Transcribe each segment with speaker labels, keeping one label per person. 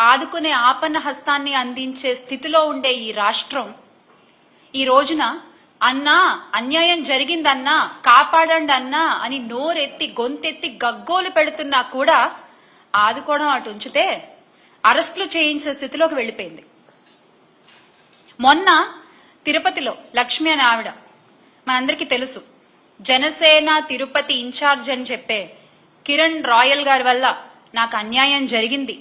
Speaker 1: ఆదుకునే ఆపన్న హస్తాన్ని అందించే స్థితిలో ఉండే ఈ రాష్ట్రం ఈ రోజున అన్నా అన్యాయం జరిగిందన్నా కాపాడండి అన్నా అని నోరెత్తి గొంతెత్తి గగ్గోలు పెడుతున్నా కూడా ఆదుకోవడం అటు ఉంచితే అరెస్టులు చేయించే స్థితిలోకి వెళ్ళిపోయింది. మొన్న తిరుపతిలో లక్ష్మి అనే ఆవిడ, మనందరికీ తెలుసు, జనసేన తిరుపతి ఇన్ఛార్జ్ అని చెప్పే కిరణ్ రాయల్ గారి వల్ల నాకు అన్యాయం జరిగింది,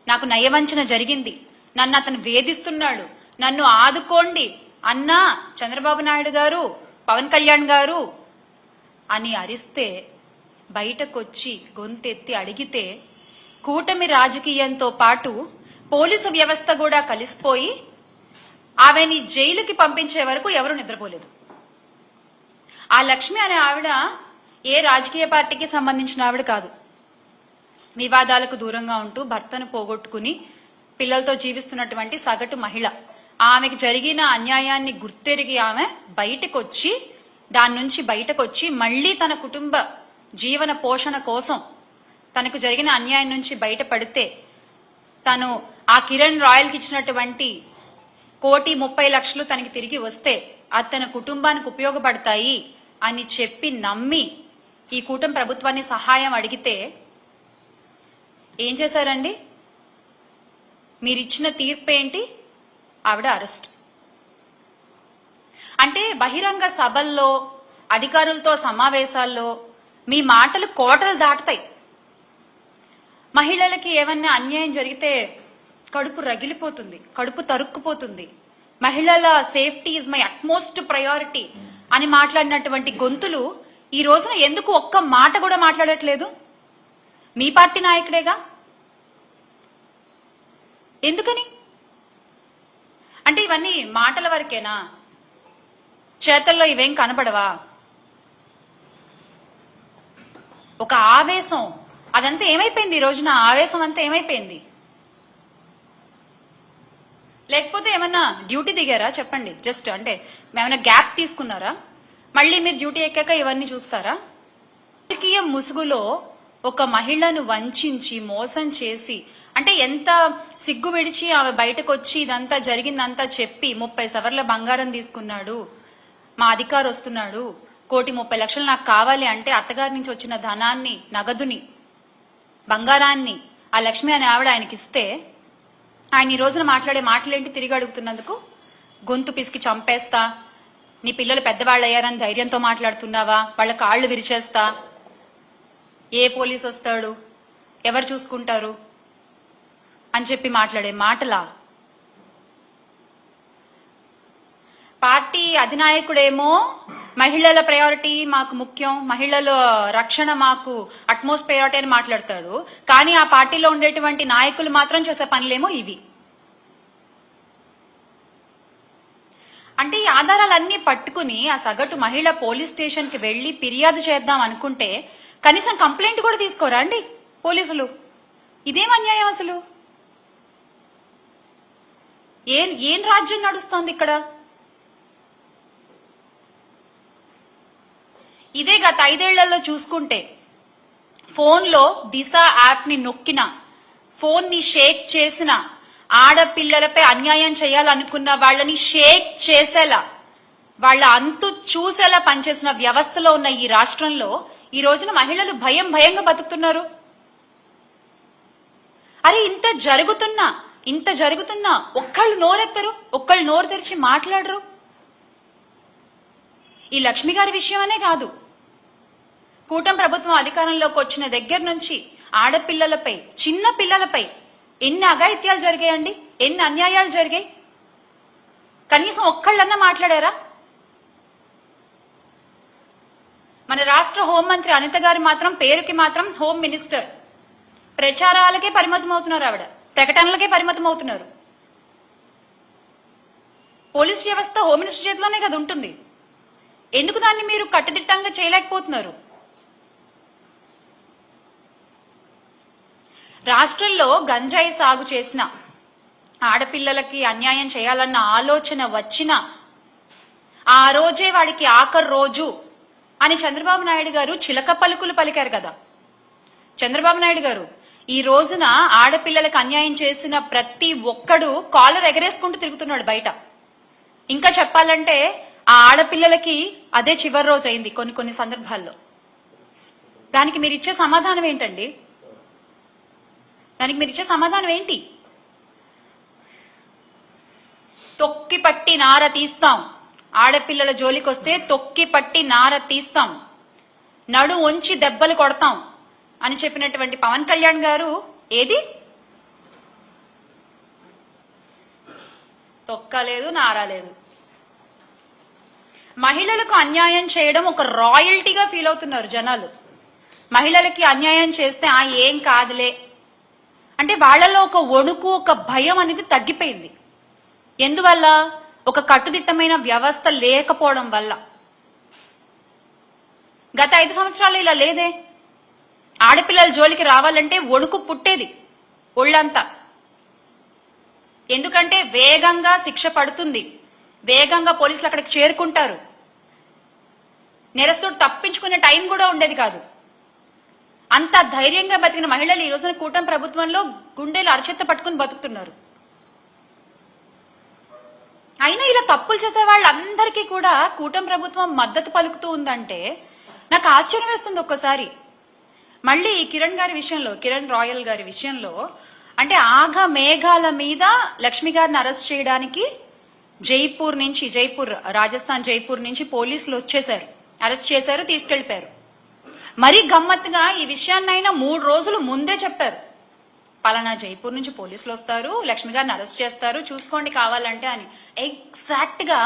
Speaker 1: నాకు నయవంచన జరిగింది, నన్ను అతను వేధిస్తున్నాడు, నన్ను ఆదుకోండి అన్నా చంద్రబాబు నాయుడు గారు, పవన్ కళ్యాణ్ గారు అని అరిస్తే బయటకొచ్చి గొంతెత్తి అడిగితే కూటమి రాజకీయంతో పాటు పోలీసు వ్యవస్థ కూడా కలిసిపోయి ఆమెని జైలుకి పంపించే వరకు ఎవరు నిద్రపోలేదు. ఆ లక్ష్మి అనే ఆవిడ ఏ రాజకీయ పార్టీకి సంబంధించిన ఆవిడ కాదు. వివాదాలకు దూరంగా ఉంటూ భర్తను పోగొట్టుకుని పిల్లలతో జీవిస్తున్నటువంటి సగటు మహిళ. ఆమెకు జరిగిన అన్యాయాన్ని గుర్తెరిగి ఆమె బయటకొచ్చి దాని నుంచి బయటకొచ్చి మళ్లీ తన కుటుంబ జీవన పోషణ కోసం తనకు జరిగిన అన్యాయం నుంచి బయటపడితే తను ఆ కిరణ్ రాయల్కి ఇచ్చినటువంటి 1,30,00,000 తనకి తిరిగి వస్తే అది తన కుటుంబానికి ఉపయోగపడతాయి అని చెప్పి నమ్మి ఈ కూటమి ప్రభుత్వాన్ని సహాయం అడిగితే ఏం చేశారండి? మీరిచ్చిన తీర్పు ఏంటి? ఆవిడ అరెస్ట్. అంటే బహిరంగ సభల్లో అధికారులతో సమావేశాల్లో మీ మాటలు కోటలు దాటుతాయి. మహిళలకి ఏమన్నా అన్యాయం జరిగితే కడుపు రగిలిపోతుంది, కడుపు తరుక్కుపోతుంది. మహిళల safety is my utmost priority అని మాట్లాడినటువంటి గొంతులు ఈ రోజున ఎందుకు ఒక్క మాట కూడా మాట్లాడట్లేదు? మీ పార్టీ నాయకుడేగా. ఎందుకని? అంటే ఇవన్నీ మాటల వరకేనా? చేతల్లో ఇవేం కనపడవా? ఒక ఆవేశం, అదంతా ఏమైపోయింది? ఈ రోజున ఆవేశం అంతా ఏమైపోయింది? లేకపోతే ఏమన్నా డ్యూటీ దిగారా? చెప్పండి. జస్ట్ అంటే ఏమైనా గ్యాప్ తీసుకున్నారా? మళ్ళీ మీరు డ్యూటీ ఎక్కాక ఇవన్నీ చూస్తారా? రాజకీయ ముసుగులో ఒక మహిళను వంచి మోసం చేసి, అంటే ఎంత సిగ్గు విడిచి ఆమె బయటకు వచ్చి ఇదంతా జరిగిందంతా చెప్పి 30 సవర్ల బంగారం తీసుకున్నాడు, మా అధికారి వస్తున్నాడు, 1,30,00,000 నాకు కావాలి అంటే అత్తగారి నుంచి వచ్చిన ధనాన్ని, నగదుని, బంగారాన్ని ఆ లక్ష్మి అనే ఆవిడ ఆయనకి ఇస్తే ఆయన ఈ రోజున మాట్లాడే మాటలేంటి? తిరిగి అడుగుతున్నందుకు గొంతు పిసికి చంపేస్తా, నీ పిల్లలు పెద్దవాళ్ళు అయ్యారని ధైర్యంతో మాట్లాడుతున్నావా, వాళ్ళ కాళ్ళు విరిచేస్తా, ఏ పోలీసు వస్తాడు, ఎవరు చూసుకుంటారు అని చెప్పి మాట్లాడే మాటలా? పార్టీ అధినాయకుడేమో మహిళల ప్రయారిటీ మాకు ముఖ్యం, మహిళల రక్షణ మాకు అట్మోస్ట్ ప్రయారిటీ అని మాట్లాడతాడు. కానీ ఆ పార్టీలో ఉండేటువంటి నాయకులు మాత్రం చేసే పనులేమో ఇవి. అంటే ఈ ఆధారాలన్నీ పట్టుకుని ఆ సగటు మహిళ పోలీస్ స్టేషన్ కి వెళ్లి ఫిర్యాదు చేద్దాం అనుకుంటే కనీసం కంప్లైంట్ కూడా తీసుకోరా అండి పోలీసులు? ఇదేం అన్యాయం అసలు? ఏం రాజ్యం నడుస్తోంది ఇక్కడ? ఇదే గత 5 ఏళ్లలో చూసుకుంటే ఫోన్లో దిశ యాప్ ని నొక్కిన, ఫోన్ ని షేక్ చేసిన, ఆడపిల్లలపై అన్యాయం చేయాలనుకున్న వాళ్ళని షేక్ చేసేలా, వాళ్ళ అంతు చూసేలా పనిచేసిన వ్యవస్థలో ఉన్న ఈ రాష్ట్రంలో ఈ రోజున మహిళలు భయంగా బతుకుతున్నారు. అరే ఇంత జరుగుతున్నా ఒక్కళ్ళు నోరెత్తరు, ఒక్కళ్ళు నోరు తెరిచి మాట్లాడరు. ఈ లక్ష్మి గారి విషయమనే కాదు, కూటమి ప్రభుత్వం అధికారంలోకి వచ్చిన దగ్గర నుంచి ఆడపిల్లలపై, చిన్న పిల్లలపై ఎన్ని అఘాయిత్యాలు జరిగాయండి, ఎన్ని అన్యాయాలు జరిగాయి? కనీసం ఒక్కళ్ళన్నా మాట్లాడారా? మన రాష్ట్ర హోంమంత్రి అనిత గారు మాత్రం పేరుకి మాత్రం హోమ్ మినిస్టర్, ప్రచారాలకే పరిమితం అవుతున్నారు, ఆవిడ ప్రకటనలకే పరిమితం అవుతున్నారు. పోలీస్ వ్యవస్థ హోమ్ మినిస్టర్ చేతిలోనే కదా ఉంటుంది. ఎందుకు దాన్ని మీరు కట్టుదిట్టంగా చేయలేకపోతున్నారు? రాష్ట్రంలో గంజాయి సాగు చేసిన ఆడపిల్లలకి అన్యాయం చేయాలన్న ఆలోచన వచ్చిన ఆ రోజే వాడికి ఆఖరి రోజు అని చంద్రబాబు నాయుడు గారు చిలక పలుకులు పలికారు కదా. చంద్రబాబు నాయుడు గారు ఈ రోజున ఆడపిల్లలకు అన్యాయం చేసిన ప్రతి ఒక్కడు కాలర్ ఎగరేసుకుంటూ తిరుగుతున్నాడు బయట. ఇంకా చెప్పాలంటే ఆ ఆడపిల్లలకి అదే చివరి రోజు అయింది కొన్ని సందర్భాల్లో. దానికి మీరు ఇచ్చే సమాధానం ఏంటండి? దానికి మీరు ఇచ్చే సమాధానం ఏంటి? తొక్కి పట్టి నార తీస్తాం, ఆడపిల్లల జోలికొస్తే తొక్కి పట్టి నార తీస్తాం, నడు వంచి దెబ్బలు కొడతాం అని చెప్పినటువంటి పవన్ కళ్యాణ్ గారు ఏది తొక్కలేదు, నారాలేదు. మహిళలకు అన్యాయం చేయడం ఒక రాయల్టీగా ఫీల్ అవుతున్నారు జనాలు. మహిళలకి అన్యాయం చేస్తే ఏం కాదులే అంటే వాళ్ళలో ఒక వణుకు, ఒక భయం అనేది తగ్గిపోయింది. ఎందువల్ల? ఒక కట్టుదిట్టమైన వ్యవస్థ లేకపోవడం వల్ల. గత 5 సంవత్సరాలు ఇలా లేదే. ఆడపిల్లల జోలికి రావాలంటే వణుకు పుట్టేది ఒళ్ళంతా. ఎందుకంటే వేగంగా శిక్ష పడుతుంది, వేగంగా పోలీసులు అక్కడికి చేరుకుంటారు, నేరస్తుడు తప్పించుకునే టైం కూడా ఉండేది కాదు. అంత ధైర్యంగా బతికిన మహిళలు ఈ రోజున కూటమి ప్రభుత్వంలో గుండెలు అరచెత్త పట్టుకుని బతుకుతున్నారు. అయినా ఇలా తప్పులు చేసే వాళ్ళందరికీ కూడా కూటమి ప్రభుత్వం మద్దతు పలుకుతూ ఉందంటే నాకు ఆశ్చర్యం వేస్తుంది ఒక్కసారి. మళ్ళీ కిరణ్ రాయల్ గారి విషయంలో అంటే ఆగ మేఘాల మీద లక్ష్మి గారిని అరెస్ట్ చేయడానికి రాజస్థాన్ జైపూర్ నుంచి పోలీసులు వచ్చేశారు, అరెస్ట్ చేశారు, తీసుకెళ్లిపోయారు. మరీ గమ్మత్తుగా ఈ విషయాన్నైనా 3 రోజులు ముందే చెప్పారు. పలానా జైపూర్ నుంచి పోలీసులు వస్తారు, లక్ష్మి గారిని అరెస్ట్ చేస్తారు, చూసుకోండి కావాలంటే అని. ఎగ్జాక్ట్ గా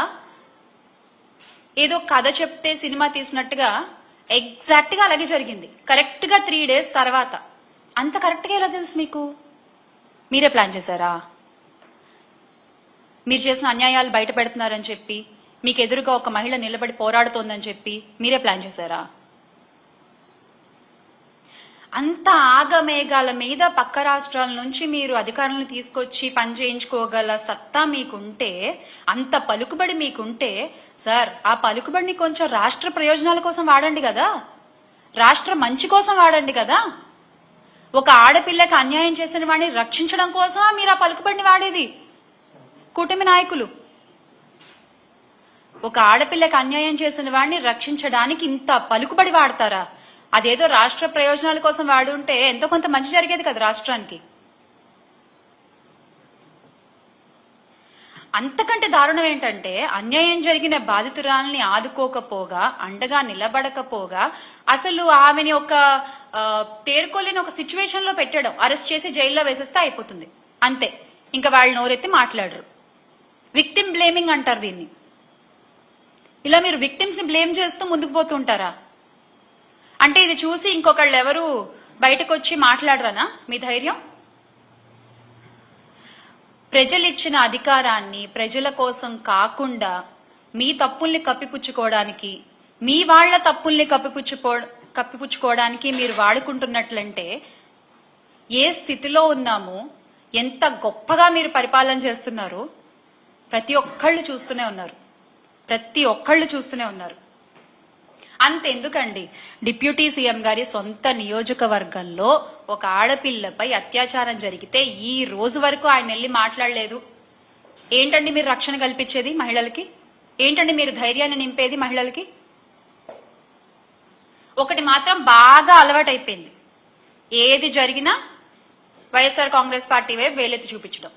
Speaker 1: ఏదో కథ చెప్తే సినిమా తీసినట్టుగా ఎగ్జాక్ట్ గా అలాగే జరిగింది. కరెక్ట్ గా 3 days తర్వాత. అంత కరెక్ట్ గా ఎలా తెలుసు మీకు? మీరే ప్లాన్ చేశారా? మీరు చేసిన అన్యాయాలు బయట పెడుతున్నారని చెప్పి, మీకు ఎదురుగా ఒక మహిళ నిలబడి పోరాడుతోందని చెప్పి మీరే ప్లాన్ చేశారా? అంత ఆగమేఘాల మీద పక్క రాష్ట్రాల నుంచి మీరు అధికారులను తీసుకొచ్చి పని చేయించుకోగల సత్తా మీకుంటే, అంత పలుకుబడి మీకుంటే, సార్ ఆ పలుకుబడిని కొంచెం రాష్ట్ర ప్రయోజనాల కోసం వాడండి కదా, రాష్ట్ర మంచి కోసం వాడండి కదా. ఒక ఆడపిల్లకి అన్యాయం చేసిన వాడిని రక్షించడం కోసం మీరు ఆ పలుకుబడిని వాడేది కూటమి నాయకులు. ఒక ఆడపిల్లకి అన్యాయం చేసిన వాడిని రక్షించడానికి ఇంత పలుకుబడి వాడతారా? అదేదో రాష్ట్ర ప్రయోజనాల కోసం వాడుంటే ఎంతో కొంత మంచి జరిగేది కదా రాష్ట్రానికి. అంతకంటే దారుణం ఏంటంటే అన్యాయం జరిగిన బాధితురాల్ని ఆదుకోకపోగా, అండగా నిలబడకపోగా, అసలు ఆమెని ఒక తేరుకోలేని ఒక సిచ్యువేషన్ లో పెట్టడం, అరెస్ట్ చేసి జైల్లో వేసేస్తే అయిపోతుంది అంతే. ఇంకా వాళ్ళు నోరెత్తి మాట్లాడరు. విక్టిమ్ బ్లేమింగ్ అంటారు దీన్ని. ఇలా మీరు విక్టిమ్స్ ని బ్లేమ్ చేస్తూ ముందుకు పోతుంటారా? అంటే ఇది చూసి ఇంకొకళ్ళు ఎవరు బయటకు వచ్చి మాట్లాడరనా మీ ధైర్యం? ప్రజలిచ్చిన అధికారాన్ని ప్రజల కోసం కాకుండా మీ తప్పుల్ని కప్పిపుచ్చుకోవడానికి, మీ వాళ్ల తప్పుల్ని కప్పిపుచ్చుకోవడానికి మీరు వాడుకుంటున్నట్లంటే ఏ స్థితిలో ఉన్నామో, ఎంత గొప్పగా మీరు పరిపాలన చేస్తున్నారు ప్రతి ఒక్కళ్ళు చూస్తూనే ఉన్నారు. అంతెందుకండి, డిప్యూటీ సీఎం గారి సొంత నియోజకవర్గంలో ఒక ఆడపిల్లపై అత్యాచారం జరిగితే ఈ రోజు వరకు ఆయన వెళ్ళి మాట్లాడలేదు. ఏంటండి మీరు రక్షణ కల్పించేది మహిళలకి? ఏంటండి మీరు ధైర్యాన్ని నింపేది మహిళలకి? ఒకటి మాత్రం బాగా అలవాటైపోయింది, ఏది జరిగినా వైఎస్ఆర్ కాంగ్రెస్ పార్టీ వైపు వేలెత్తి చూపించడం,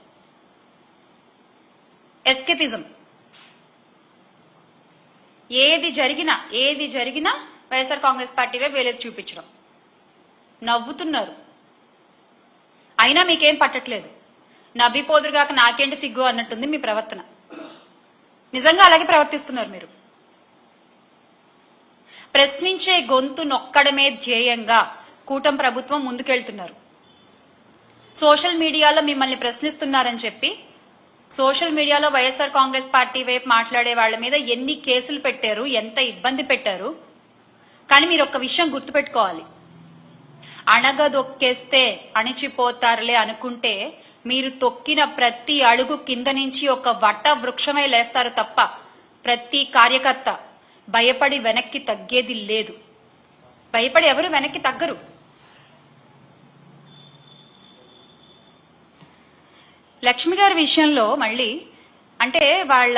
Speaker 1: ఎస్కేపిజం. ఏది జరిగినా వైఎస్ఆర్ కాంగ్రెస్ పార్టీ వైపు వేలెత్తి చూపించడం. నవ్వుతున్నారు, అయినా మీకేం పట్టట్లేదు. నవ్విపోదురుగాక నాకేంటి సిగ్గు అన్నట్టుంది మీ ప్రవర్తన. నిజంగా అలాగే ప్రవర్తిస్తున్నారు మీరు. ప్రశ్నించే గొంతు నొక్కడమే ధ్యేయంగా కూటమి ప్రభుత్వం ముందుకెళ్తున్నారు. సోషల్ మీడియాలో మిమ్మల్ని ప్రశ్నిస్తున్నారని చెప్పి సోషల్ మీడియాలో వైఎస్ఆర్ కాంగ్రెస్ పార్టీ వైపు మాట్లాడే వాళ్ల మీద ఎన్ని కేసులు పెట్టారు, ఎంత ఇబ్బంది పెట్టారు. కానీ మీరు ఒక్క విషయం గుర్తుపెట్టుకోవాలి, అణగదొక్కేస్తే అణిచిపోతారులే అనుకుంటే మీరు తొక్కిన ప్రతి అడుగు కింద నుంచి ఒక వట వృక్షమై లేస్తారు తప్ప ప్రతి కార్యకర్త భయపడి వెనక్కి తగ్గేది లేదు. భయపడి ఎవరు వెనక్కి తగ్గరు. లక్ష్మి గారి విషయంలో మళ్ళీ అంటే వాళ్ళ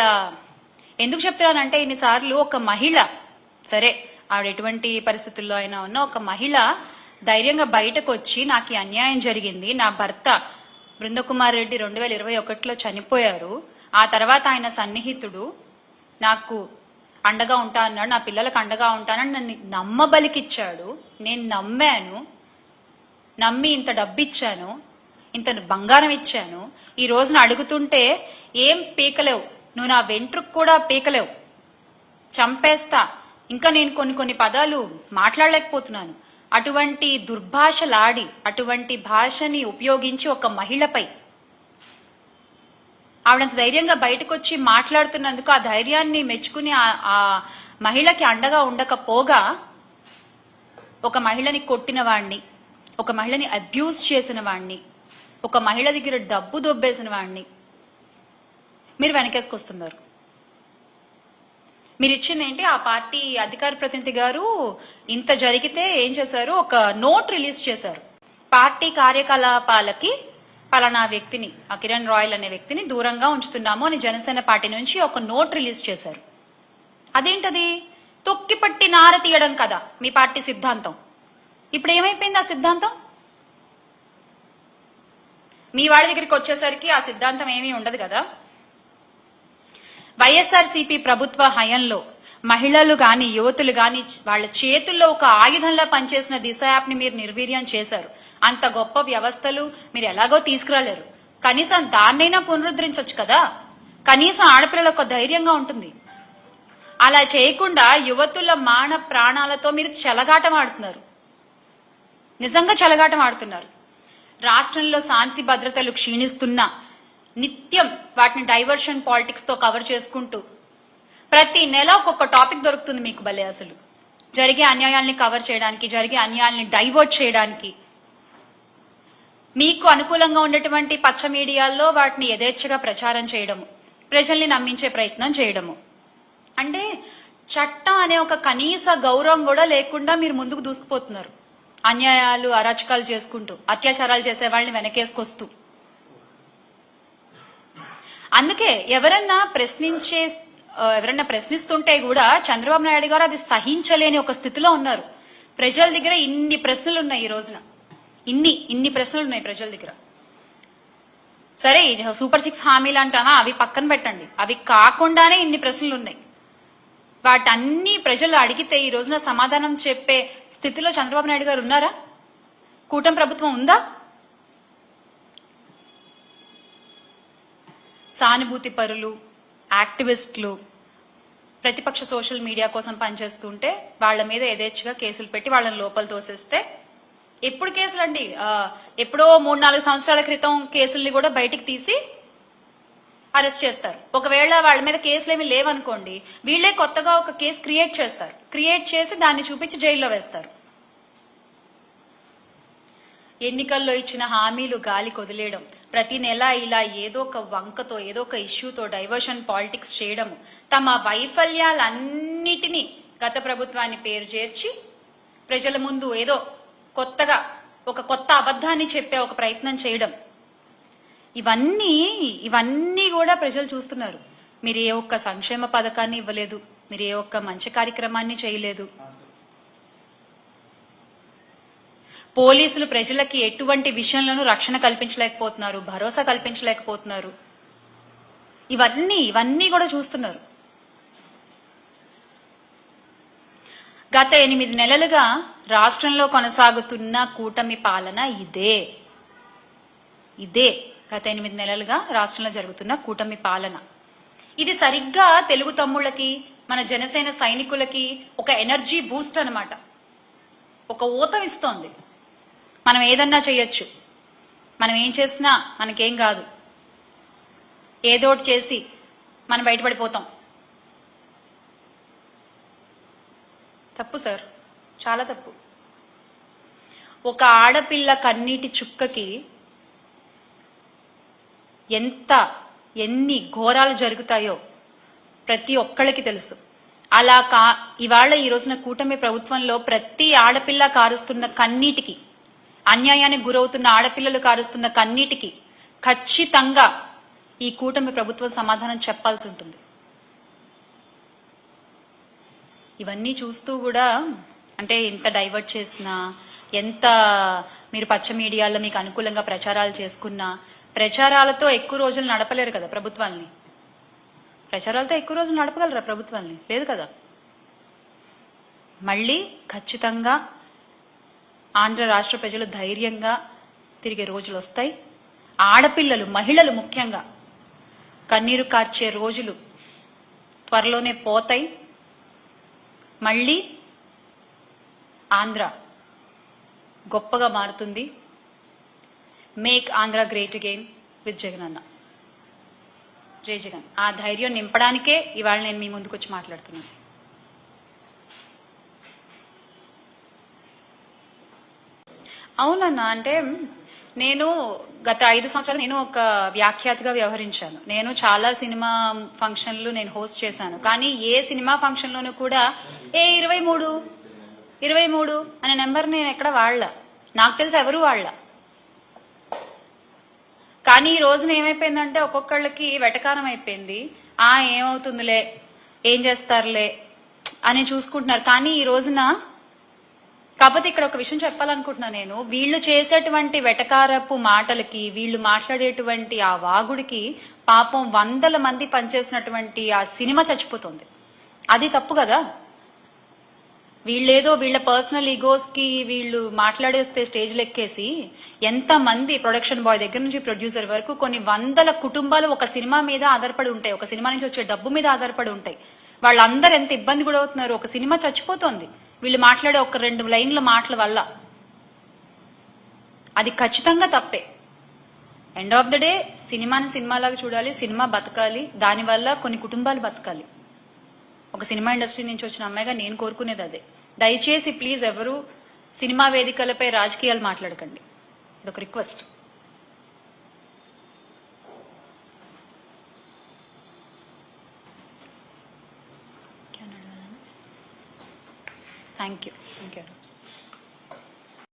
Speaker 1: ఎందుకు చెప్తున్నానంటే ఇన్నిసార్లు ఒక మహిళ సరే ఆవిడ ఎటువంటి పరిస్థితుల్లో అయినా ఉన్న ఒక మహిళ ధైర్యంగా బయటకు వచ్చి నాకు ఈ అన్యాయం జరిగింది, నా భర్త బృందకుమార్ రెడ్డి 2021లో చనిపోయారు, ఆ తర్వాత ఆయన సన్నిహితుడు నాకు అండగా ఉంటా అన్నాడు, నా పిల్లలకు అండగా ఉంటానని నన్ను నమ్మబలికిచ్చాడు, నేను నమ్మి ఇంత డబ్బు ఇచ్చాను, ఇంత బంగారం ఇచ్చాను, ఈ రోజున అడుగుతుంటే ఏం పీకలేవు, నువ్వు నా వెంట్రుకు కూడా పీకలేవు, చంపేస్తా, ఇంకా నేను కొన్ని పదాలు మాట్లాడలేకపోతున్నాను, అటువంటి దుర్భాషలాడి అటువంటి భాషని ఉపయోగించి ఒక మహిళపై ఆవిడంత ధైర్యంగా బయటకు వచ్చి మాట్లాడుతున్నందుకు ఆ ధైర్యాన్ని మెచ్చుకుని ఆ మహిళకి అండగా ఉండకపోగా ఒక మహిళని కొట్టిన వాణ్ణి, ఒక మహిళని అబ్యూజ్ చేసిన వాణ్ణి, ఒక మహిళ దగ్గర డబ్బు దొబ్బేసిన వాణ్ణి మీరు వెనకేసుకొస్తున్నారు. మీరు ఇచ్చింది ఏంటి? ఆ పార్టీ అధికార ప్రతినిధి గారు ఇంత జరిగితే ఏం చేశారు, ఒక నోట్ రిలీజ్ చేశారు, పార్టీ కార్యకలాపాలకి పలానా వ్యక్తిని, ఆ కిరణ్ రాయల్ అనే వ్యక్తిని దూరంగా ఉంచుతున్నాము అని జనసేన పార్టీ నుంచి ఒక నోట్ రిలీజ్ చేశారు. అదేంటది? తొక్కిపట్టి నార తీయడం కదా మీ పార్టీ సిద్ధాంతం. ఇప్పుడు ఏమైపోయింది ఆ సిద్ధాంతం? మీ వాళ్ళ దగ్గరికి వచ్చేసరికి ఆ సిద్ధాంతం ఏమీ ఉండదు కదా. వైఎస్ఆర్సీపీ ప్రభుత్వ హయంలో మహిళలు గాని యువతులు గాని వాళ్ళ చేతుల్లో ఒక ఆయుధంలా పనిచేసిన దిశ యాప్ ని మీరు నిర్వీర్యం చేశారు. అంత గొప్ప వ్యవస్థలు మీరు ఎలాగో తీసుకురాలేరు, కనీసం దాన్నైనా పునరుద్ధరించవచ్చు కదా, కనీసం ఆడపిల్లలకు ధైర్యంగా ఉంటుంది. అలా చేయకుండా యువతుల మాన ప్రాణాలతో మీరు చెలగాటం ఆడుతున్నారు, నిజంగా చెలగాటం ఆడుతున్నారు. రాష్ట్రంలో శాంతి భద్రతలు క్షీణిస్తున్నా నిత్యం వాటిని డైవర్షన్ పాలిటిక్స్ తో కవర్ చేసుకుంటూ ప్రతి నెల ఒక్కొక్క టాపిక్ దొరుకుతుంది మీకు భలే. అసలు జరిగే అన్యాయాల్ని కవర్ చేయడానికి, జరిగే అన్యాయాల్ని డైవర్ట్ చేయడానికి, మీకు అనుకూలంగా ఉండేటువంటి పచ్చ మీడియాల్లో వాటిని యథేచ్ఛగా ప్రచారం చేయడము, ప్రజల్ని నమ్మించే ప్రయత్నం చేయడము. అంటే చట్టం అనే ఒక కనీస గౌరవం కూడా లేకుండా మీరు ముందుకు దూసుకుపోతున్నారు, అన్యాయాలు అరాచకాలు చేసుకుంటూ, అత్యాచారాలు చేసే వాళ్ళని వెనకేసుకొస్తూ. అందుకే ఎవరన్నా ప్రశ్నిస్తుంటే కూడా చంద్రబాబు నాయుడు గారు అది సహించలేని ఒక స్థితిలో ఉన్నారు. ప్రజల దగ్గర ఇన్ని ప్రశ్నలు ఉన్నాయి, ఈ రోజున ఇన్ని ప్రశ్నలు ఉన్నాయి ప్రజల దగ్గర. సరే సూపర్ 6 హామీలు అంటామా, అవి పక్కన పెట్టండి, అవి కాకుండానే ఇన్ని ప్రశ్నలు ఉన్నాయి. వాటన్ని ప్రజలు అడిగితే ఈ రోజున సమాధానం చెప్పే స్థితిలో చంద్రబాబు నాయుడు గారు ఉన్నారా? కూటమి ప్రభుత్వం ఉందా? సానుభూతి పరులు, యాక్టివిస్టులు, ప్రతిపక్ష సోషల్ మీడియా కోసం పనిచేస్తుంటే వాళ్ళ మీద యథేచ్ఛగా కేసులు పెట్టి వాళ్ళని లోపల తోసేస్తే, ఎప్పుడు కేసులు అండి, ఎప్పుడో 3-4 సంవత్సరాల క్రితం కేసుల్ని కూడా బయటికి తీసి అరెస్ట్ చేస్తారు. ఒకవేళ వాళ్ళ మీద కేసులు ఏమి లేవనుకోండి, వీళ్లే కొత్తగా ఒక కేసు క్రియేట్ చేస్తారు, క్రియేట్ చేసి దాన్ని చూపించి జైల్లో వేస్తారు. ఎన్నికల్లో ఇచ్చిన హామీలు గాలి కొదిలేయడం, ప్రతి నెల ఇలా ఏదో ఒక వంకతో ఏదో ఒక ఇష్యూతో డైవర్షన్ పాలిటిక్స్ చేయడము, తమ వైఫల్యాలన్నిటినీ గత ప్రభుత్వాన్ని పేరు చేర్చి ప్రజల ముందు ఏదో కొత్తగా ఒక కొత్త అబద్ధాన్ని చెప్పే ఒక ప్రయత్నం చేయడం, ఇవన్నీ కూడా ప్రజలు చూస్తున్నారు. మీరు ఏ ఒక్క సంక్షేమ పథకాన్ని ఇవ్వలేదు, మీరు ఏ ఒక్క మంచి కార్యక్రమాన్ని చేయలేదు. పోలీసులు ప్రజలకి ఎటువంటి విషయంలోనూ రక్షణ కల్పించలేకపోతున్నారు, భరోసా కల్పించలేకపోతున్నారు. ఇవన్నీ కూడా చూస్తున్నారు. గత 8 నెలలుగా రాష్ట్రంలో కొనసాగుతున్న కూటమి పాలన ఇదే. గత 8 నెలలుగా రాష్ట్రంలో జరుగుతున్న కూటమి పాలన ఇది సరిగ్గా తెలుగు తమ్ముళ్ళకి, మన జనసేన సైనికులకి ఒక ఎనర్జీ బూస్ట్ అన్నమాట, ఒక ఊతం ఇస్తోంది. మనం ఏదన్నా చేయొచ్చు, మనం ఏం చేసినా మనకేం కాదు, ఏదోటి చేసి మనం బయటపడిపోతాం. తప్పు సార్, చాలా తప్పు. ఒక ఆడపిల్ల కన్నీటి చుక్కకి ఎన్ని ఘోరాలు జరుగుతాయో ప్రతి ఒక్కళ్ళకి తెలుసు. అలా ఇవాళ ఈ రోజున కూటమి ప్రభుత్వంలో ప్రతి ఆడపిల్ల కారుస్తున్న కన్నీటికి, అన్యాయానికి గురవుతున్న ఆడపిల్లలు కారుస్తున్న కన్నీటికి ఖచ్చితంగా ఈ కూటమి ప్రభుత్వం సమాధానం చెప్పాల్సి ఉంటుంది. ఇవన్నీ చూస్తూ కూడా అంటే ఎంత డైవర్ట్ చేసినా, ఎంత మీరు పచ్చ మీడియాలో మీకు అనుకూలంగా ప్రచారాలు చేసుకున్నా, ప్రచారాలతో ఎక్కువ రోజులు నడపలేరు కదా ప్రభుత్వాల్ని. ప్రచారాలతో ఎక్కువ రోజులు నడపగలరా ప్రభుత్వాల్ని? లేదు కదా. మళ్ళీ ఖచ్చితంగా ఆంధ్ర రాష్ట్ర ప్రజలు ధైర్యంగా తిరిగే రోజులు వస్తాయి. ఆడపిల్లలు, మహిళలు ముఖ్యంగా కన్నీరు కార్చే రోజులు త్వరలోనే పోతాయి. మళ్ళీ ఆంధ్ర గొప్పగా మారుతుంది. Make Andhra great again with Jagan అన్న. జై జగన్. ఆ ధైర్యం నింపడానికే ఇవాళ నేను మీ ముందుకు వచ్చి మాట్లాడుతున్నాను. అవునన్నా, అంటే నేను గత 5 సంవత్సరాలు నేను ఒక వ్యాఖ్యాతగా వ్యవహరించాను. నేను చాలా సినిమా ఫంక్షన్లు నేను హోస్ట్ చేశాను. కానీ ఏ సినిమా ఫంక్షన్ లోనూ కూడా 23 అనే నెంబర్ నేను ఎక్కడ వాడలా. నాకు తెలిసి ఎవరు వాడలా. కానీ ఈ రోజున ఏమైపోయిందంటే ఒక్కొక్కళ్ళకి వెటకారం అయిపోయింది. ఏమవుతుందిలే, ఏం చేస్తారులే అని చూసుకుంటున్నారు. కానీ ఈ రోజున కాకపోతే ఇక్కడ ఒక విషయం చెప్పాలనుకుంటున్నా నేను. వీళ్ళు చేసేటువంటి వెటకారపు మాటలకి, వీళ్ళు మాట్లాడేటువంటి ఆ వాగుడికి పాపం 100 మంది పనిచేసినటువంటి ఆ సినిమా చచ్చిపోతుంది. అది తప్పు కదా. వీళ్ళేదో వీళ్ళ పర్సనల్ ఈగోస్ కి వీళ్ళు మాట్లాడేస్తే స్టేజ్ లెక్కేసి ఎంత మంది ప్రొడక్షన్ బాయ్ దగ్గర నుంచి ప్రొడ్యూసర్ వరకు కొన్ని 100 కుటుంబాలు ఒక సినిమా మీద ఆధారపడి ఉంటాయి. ఒక సినిమా నుంచి వచ్చే డబ్బు మీద ఆధారపడి ఉంటాయి. వాళ్ళందరూ ఎంత ఇబ్బంది కూడా అవుతున్నారు. ఒక సినిమా చచ్చిపోతోంది వీళ్ళు మాట్లాడే ఒక 2 లైన్ల మాటల వల్ల. అది ఖచ్చితంగా తప్పే. ఎండ్ ఆఫ్ ద డే సినిమాని సినిమాలాగా చూడాలి, సినిమా బతకాలి, దానివల్ల కొన్ని కుటుంబాలు బతకాలి. ఒక సినిమా ఇండస్ట్రీ నుంచి వచ్చిన అమ్మాయిగా నేను కోరుకునేది అదే. దయచేసి ప్లీజ్ ఎవరు సినిమా వేదికలపై రాజకీయాలు మాట్లాడకండి. ఇదొక రిక్వెస్ట్. Thank you.